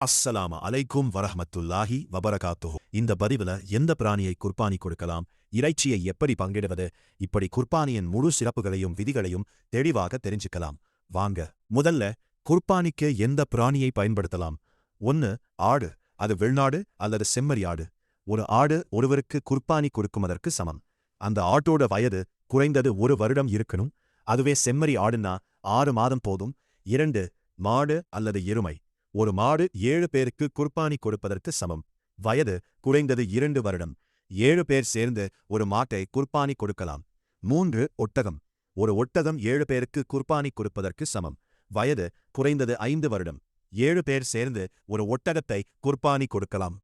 அஸ்ஸலாமு அலைக்கும் வரஹ்மத்துல்லாஹி வபரகாத்துஹு. இந்த பதிவுல எந்த பிராணியை குர்பானி கொடுக்கலாம், இறைச்சியை எப்படி பங்கிடுவது, இப்படி குர்பானியின் முழு சிறப்புகளையும் விதிகளையும் தெளிவாக தெரிஞ்சுக்கலாம். வாங்க. முதல்ல குர்பானிக்கு எந்த பிராணியை பயன்படுத்தலாம்? 1. ஆடு. அது வெள்நாடு அல்லது செம்மறி ஆடு. ஒரு ஆடு ஒருவருக்கு குர்பானி கொடுக்குமதற்கு சமம். அந்த ஆட்டோட வயது குறைந்தது 1 வருடம் இருக்கணும். அதுவே செம்மறி ஆடுன்னா 6 மாதம் போதும். 2. மாடு அல்லது எருமை. ஒரு மாடு 7 பேருக்கு குர்பானி கொடுப்பதற்கு சமம். வயது குறைந்தது 2 வருடம். 7 பேர் சேர்ந்து ஒரு மாட்டை குர்பானி கொடுக்கலாம். 3. ஒட்டகம். ஒரு ஒட்டகம் 7 பேருக்கு குர்பானி கொடுப்பதற்கு சமம். வயது குறைந்தது 5 வருடம். 7 பேர் சேர்ந்து ஒரு ஒட்டகத்தை குர்பானி கொடுக்கலாம்.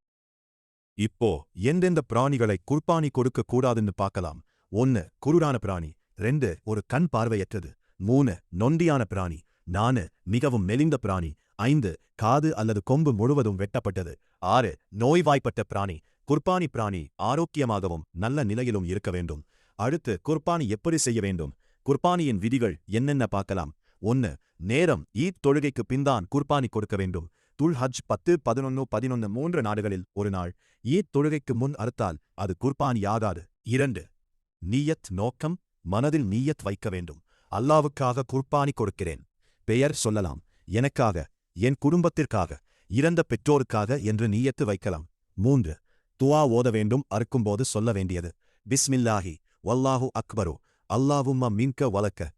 இப்போ எந்தெந்த பிராணிகளை குர்பானி கொடுக்க கூடாதுன்னு பார்க்கலாம். 1. குருடான பிராணி. 2. ஒரு கண் பார்வையற்றது. 3. நொண்டியான பிராணி. 4. மிகவும் மெலிந்த பிராணி. 5. காது அல்லது கொம்பு முழுவதும் வெட்டப்பட்டது. 6. நோய்வாய்ப்பட்ட பிராணி. குர்பானி பிராணி ஆரோக்கியமாகவும் நல்ல நிலையிலும் இருக்க வேண்டும். அடுத்து குர்பானி எப்படி செய்ய வேண்டும்? குர்பானியின் விதிகள் என்னென்ன பார்க்கலாம். 1. நேரம் ஈத் தொழுகைக்கு பின்தான் குர்பானி கொடுக்க வேண்டும். துல் ஹஜ் 10, 11, 11 3 நாடுகளில் ஒரு நாள். ஈத் தொழுகைக்கு முன் அறுத்தால் அது குர்பானியாகாது. 2. நீயத் நோக்கம். மனதில் நீயத் வைக்க வேண்டும். அல்லாவுக்காக குர்பானி கொடுக்கிறேன். பெயர் சொல்லலாம். எனக்காக, என் குடும்பத்திற்காக, இறந்த பெற்றோருக்காக என்று நீயத்து வைக்கலாம். 3. துஆ ஓத வேண்டும். அறுக்கும்போது சொல்ல வேண்டியது பிஸ்மில்லாஹி வல்லாஹு அக்பரு அல்லாவும்ம மின்க வலக்க.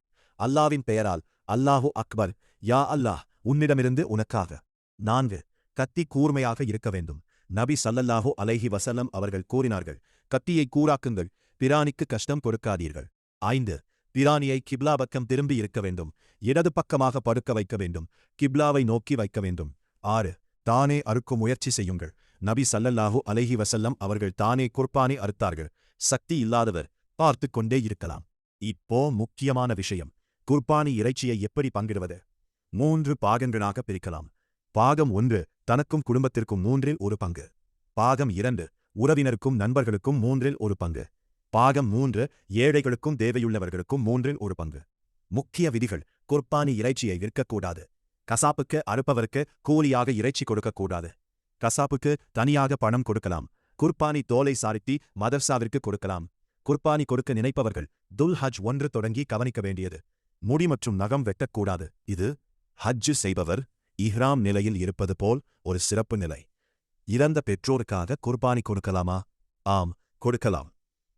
அல்லாவின் பெயரால், அல்லாஹு அக்பர், யா அல்லாஹ், உன்னிடமிருந்து உனக்காக. 4. கத்தி கூர்மையாக இருக்க வேண்டும். நபி ஸல்லல்லாஹு அலைஹி வஸல்லம் அவர்கள் கூறினார்கள், கத்தியை கூராக்குங்கள், பிராணிக்கு கஷ்டம் கொடுக்காதீர்கள். 5. பிராணியை கிப்லா பக்கம் திரும்பி இருக்க வேண்டும். இடது பக்கமாக படுக்க வைக்க வேண்டும். கிப்லாவை நோக்கி வைக்க வேண்டும். 6. தானே அறுக்கும் முயற்சி செய்யுங்கள். நபி ஸல்லல்லாஹு அலைஹி வஸல்லம் அவர்கள் தானே குர்பானி அறுத்தார்கள். சக்தி இல்லாதவர் பார்த்து கொண்டே இருக்கலாம். இப்போ முக்கியமான விஷயம், குர்பானி இறைச்சியை எப்படி பங்கிடுவது? 3 பாகங்களாக பிரிக்கலாம். பாகம் 1 தனக்கும் குடும்பத்திற்கும் 3இல் 1 பங்கு. பாகம் 2 உறவினருக்கும் நண்பர்களுக்கும் 3இல் 1 பங்கு. பாகம் 3 ஏழைகளுக்கும் தேவையுள்ளவர்களுக்கும் 3இல் 1 பங்கு. முக்கிய விதிகள்: குர்பானி இறைச்சியை விற்கக்கூடாது. கசாப்புக்கு அறுப்பவருக்கு கூலியாக இறைச்சி கொடுக்கக்கூடாது. கசாப்புக்கு தனியாக பணம் கொடுக்கலாம். குர்பானி தோலை சாரிட்டி மதர்சாவிற்கு கொடுக்கலாம். குர்பானி கொடுக்க நினைப்பவர்கள் துல் ஹஜ் 1 தொடங்கி கவனிக்க வேண்டியது: முடி மற்றும் நகம் வெட்டக்கூடாது. இது ஹஜ்ஜு செய்பவர் இஹ்ராம் நிலையில் இருப்பது போல் ஒரு சிறப்பு நிலை. இறந்த பெற்றோருக்காக குர்பானி கொடுக்கலாமா? ஆம், கொடுக்கலாம்.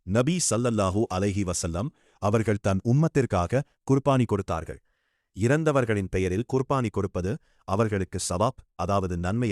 நபி ஸல்லல்லாஹு அலைஹி வஸல்லம் அவர்கள் தன் உம்மத்திற்காக குர்பானி கொடுத்தார்கள். இறந்தவர்களின் பெயரில் குர்பானி கொடுப்பது அவர்களுக்கு சவாப், அதாவது நன்மையை